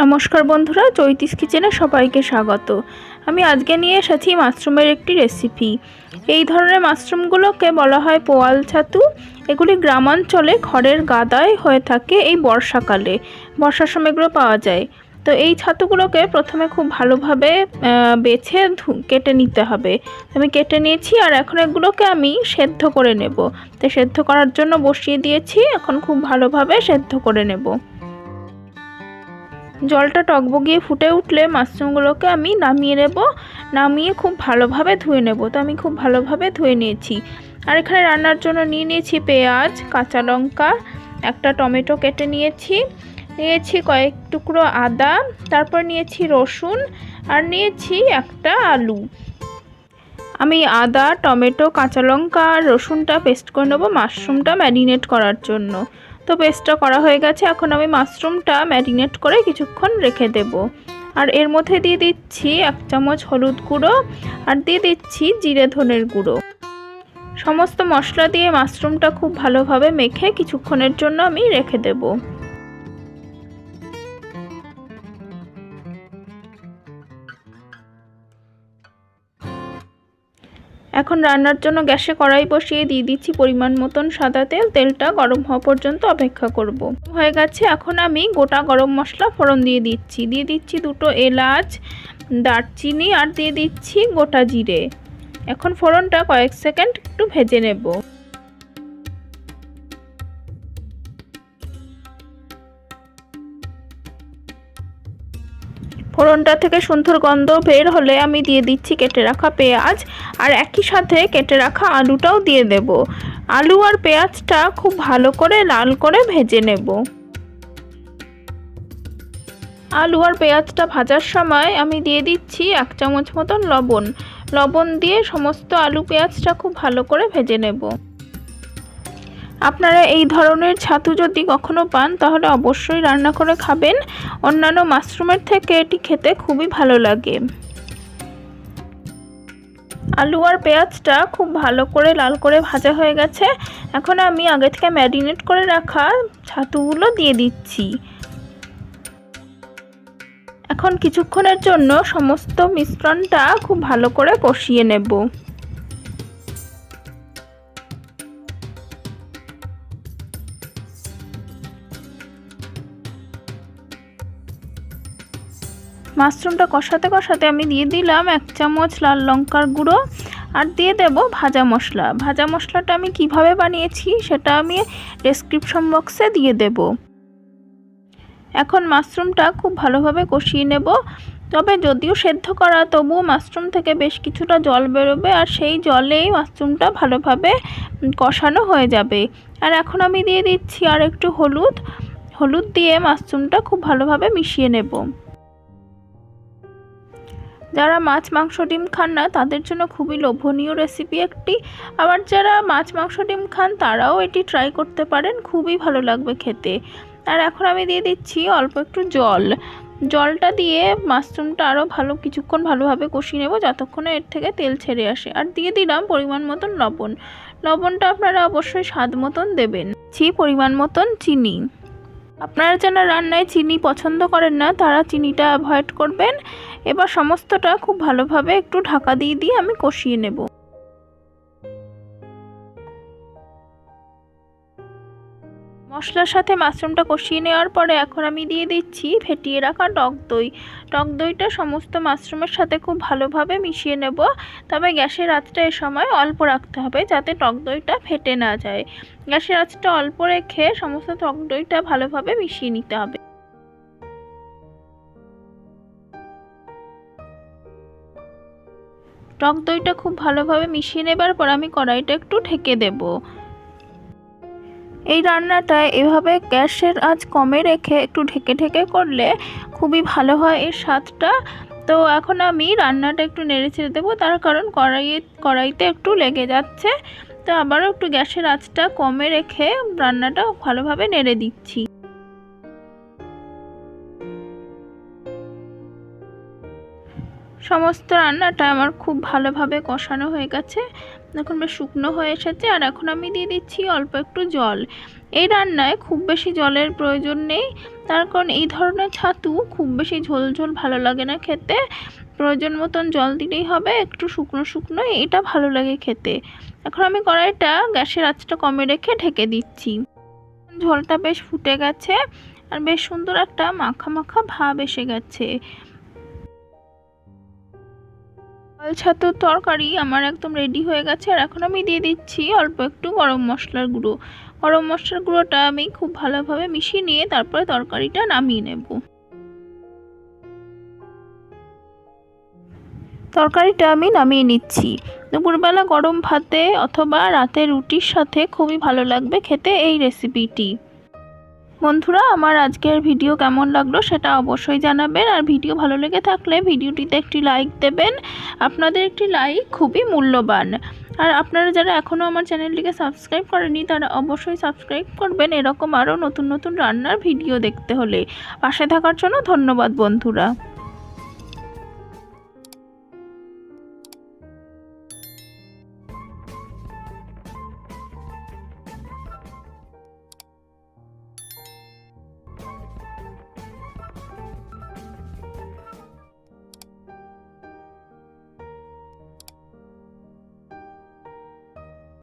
নমস্কার বন্ধুরা, চৈতিস কিচেনে সবাইকে স্বাগত। আমি আজকে নিয়ে এসেছি মাশরুমের একটি রেসিপি। এই ধরনের মাশরুমগুলোকে বলা হয় পোয়াল ছাতু। এগুলি গ্রামাঞ্চলে খড়ের গাদায় হয়ে থাকে। এই বর্ষাকালে, বর্ষার সময় এগুলো পাওয়া যায়। তো এই ছাতুগুলোকে প্রথমে খুব ভালোভাবে বেছে কেটে নিতে হবে। আমি কেটে নিয়েছি আর এখন এগুলোকে আমি সেদ্ধ করে নেব। তো সেদ্ধ করার জন্য বসিয়ে দিয়েছি, এখন খুব ভালোভাবে সেদ্ধ করে নেব। জলটা টকবগিয়ে ফুটে উঠলে মাশরুমগুলোকে আমি নামিয়ে নেব। নামিয়ে খুব ভালোভাবে ধুয়ে নেব। তো আমি খুব ভালোভাবে ধুয়ে নিয়েছি। আর এখানে রান্নার জন্য নিয়ে নিয়েছি পেঁয়াজ, কাঁচা লঙ্কা, একটা টমেটো কেটে নিয়েছি কয়েক টুকরো আদা, তারপর নিয়েছি রসুন আর নিয়েছি একটা আলু। আমি আদা, টমেটো, কাঁচা লঙ্কা আর রসুনটা পেস্ট করে নেব মাশরুমটা ম্যারিনেট করার জন্য। তো পেস্টটা করা হয়ে গেছে। এখন আমি মাশরুমটা ম্যারিনেট করে কিছুক্ষণ রেখে দেব। আর এর মধ্যে দিয়ে দিচ্ছি 1 চামচ হলুদ গুঁড়ো আর দিয়ে দিচ্ছি জিরে ধনের গুঁড়ো। সমস্ত মশলা দিয়ে মাশরুমটা খুব ভালোভাবে মেখে কিছুক্ষণের জন্য আমি রেখে দেব। এখন রান্নার জন্য গ্যাসে কড়াই বসিয়ে দিয়ে দিচ্ছি পরিমাণ মতন সাদা তেল। তেলটা গরম হওয়া পর্যন্ত অপেক্ষা করব। হয়ে গেছে। এখন আমি গোটা গরম মশলা ফোড়ন দিয়ে দিচ্ছি 2টো এলাচ, দারচিনি আর দিয়ে দিচ্ছি গোটা জিরে। এখন ফোড়নটা কয়েক সেকেন্ড একটু ভেজে নেব। ফোড়নটা থেকে সুন্দর গন্ধ বের হলে আমি দিয়ে দিচ্ছি কেটে রাখা পেঁয়াজ আর একই সাথে কেটে রাখা আলুটাও দিয়ে দেব। আলু আর পেঁয়াজটা খুব ভালো করে লাল করে ভেজে নেব। আলু আর পেঁয়াজটা ভাজার সময় আমি দিয়ে দিচ্ছি 1 চামচ মতন লবণ দিয়ে সমস্ত আলু পেঁয়াজটা খুব ভালো করে ভেজে নেব। আপনারা এই ধরনের ছাতু যদি কখনো পান তাহলে অবশ্যই রান্না করে খাবেন। অন্যান্য মাশরুমের থেকে এটি খেতে খুবই ভালো লাগে। আলু আর পেঁয়াজটা খুব ভালো করে লাল করে ভাজা হয়ে গেছে। এখন আমি আগে থেকে ম্যারিনেট করে রাখা ছাতুগুলো দিয়ে দিচ্ছি। এখন কিছুক্ষণের জন্য সমস্ত মিশ্রণটা খুব ভালো করে কষিয়ে নেব। মাশরুমটা কষাতে কষাতে আমি দিয়ে দিলাম 1 চামচ লাল লঙ্কার গুঁড়ো আর দিয়ে দেব ভাজা মশলা। ভাজা মশলাটা আমি কিভাবে বানিয়েছি সেটা আমি ডেসক্রিপশন বক্সে দিয়ে দেব। এখন মাশরুমটা খুব ভালোভাবে কষিয়ে নেব। তবে যদিও সেদ্ধ করা, তবুও মাশরুম থেকে বেশ কিছুটা জল বেরোবে আর সেই জলেই মাশরুমটা ভালোভাবে কষানো হয়ে যাবে। আর এখন আমি দিয়ে দিচ্ছি আর একটু হলুদ দিয়ে মাশরুমটা খুব ভালোভাবে মিশিয়ে নেব। যারা মাছ, মাংস, ডিম খান না তাদের জন্য খুবই লোভনীয় রেসিপি একটি। আবার যারা মাছ, মাংস, ডিম খান তারাও এটি ট্রাই করতে পারেন, খুবই ভালো লাগবে খেতে। আর এখন আমি দিয়ে দিচ্ছি অল্প একটু জলটা দিয়ে মাশরুমটা আরও কিছুক্ষণ ভালোভাবে কষিয়ে নেব যতক্ষণে এর থেকে তেল ছেড়ে আসে। আর দিয়ে দিলাম পরিমাণ মতন লবণটা আপনারা অবশ্যই স্বাদ মতন দেবেন। পরিমাণ মতন চিনি। আপনারা যারা রান্নায় চিনি পছন্দ করেন না তারা চিনিটা অ্যাভয়েড করবেন। এবার সমস্তটা খুব ভালোভাবে একটু ঢাকা দিয়ে আমি কষিয়ে নেব। মশলার সাথে মাশরুমটা কষিয়ে নেওয়ার পরে এখন আমি দিয়ে দিচ্ছি ফেটিয়ে রাখা টক দইটা সমস্ত মাশরুমের সাথে খুব ভালোভাবে মিশিয়ে নেব। তবে গ্যাসের আঁচটা এ সময় অল্প রাখতে হবে যাতে টক দইটা ফেটে না যায়। গ্যাসের আঁচটা অল্প রেখে সমস্ত টক দইটা ভালোভাবে মিশিয়ে নিতে হবে। টক দইটা খুব ভালোভাবে মিশিয়ে নেবার পর আমি কড়াইটা একটু ঢেকে দেব। এই রান্নাটা এভাবে গ্যাসের আঁচ কমে রেখে একটু ঢেকে করলে খুবই ভালো হয় এর স্বাদটা। তো এখন আমি রান্নাটা একটু নেড়ে ছেড়ে দেবো, তার কারণ কড়াইতে একটু লেগে যাচ্ছে। তো আবারও একটু গ্যাসের আঁচটা কমে রেখে রান্নাটা ভালোভাবে নেড়ে দিচ্ছি। সমস্ত রান্নাটা আমার খুব ভালোভাবে কষানো হয়ে গেছে। এখন বেশ শুকনো হয়ে এসেছে। আর এখন আমি দিয়ে দিচ্ছি অল্প একটু জল। এই রান্নায় খুব বেশি জলের প্রয়োজন নেই, তার কারণ এই ধরনের ছাতু খুব বেশি ঝোল ঝোল ভালো লাগে না খেতে। প্রয়োজন মতন জল দিলেই হবে, একটু শুকনো শুকনো এটা ভালো লাগে খেতে। এখন আমি কড়াইটা গ্যাসের আঁচটা কমে রেখে ঢেকে দিচ্ছি। ঝোলটা বেশ ফুটে গেছে আর বেশ সুন্দর একটা মাখা মাখা ভাব এসে গেছে। লাল ছাতুর তরকারি আমার একদম রেডি হয়ে গেছে। আর এখন আমি দিয়ে দিচ্ছি অল্প একটু গরম মশলার গুঁড়ো। গরম মশলার গুঁড়োটা আমি খুব ভালোভাবে মিশিয়ে নিয়ে তারপরে তরকারিটা নামিয়ে নেব। তরকারিটা আমি নামিয়ে নিচ্ছি। দুপুরবেলা গরম ভাতে অথবা রাতে রুটির সাথে খুবই ভালো লাগবে খেতে এই রেসিপিটি। বন্ধুরা, আমার আজকের ভিডিও কেমন লাগলো সেটা অবশ্যই জানাবেন। আর ভিডিও ভালো লেগে থাকলে ভিডিওটিতে একটি লাইক দেবেন। আপনাদের একটি লাইক খুবই মূল্যবান। আর আপনারা যারা এখনও আমার চ্যানেলটিকে সাবস্ক্রাইব করেনি তারা অবশ্যই সাবস্ক্রাইব করবেন এরকম আরও নতুন নতুন রান্নার ভিডিও দেখতে হলে। পাশে থাকার জন্য ধন্যবাদ বন্ধুরা।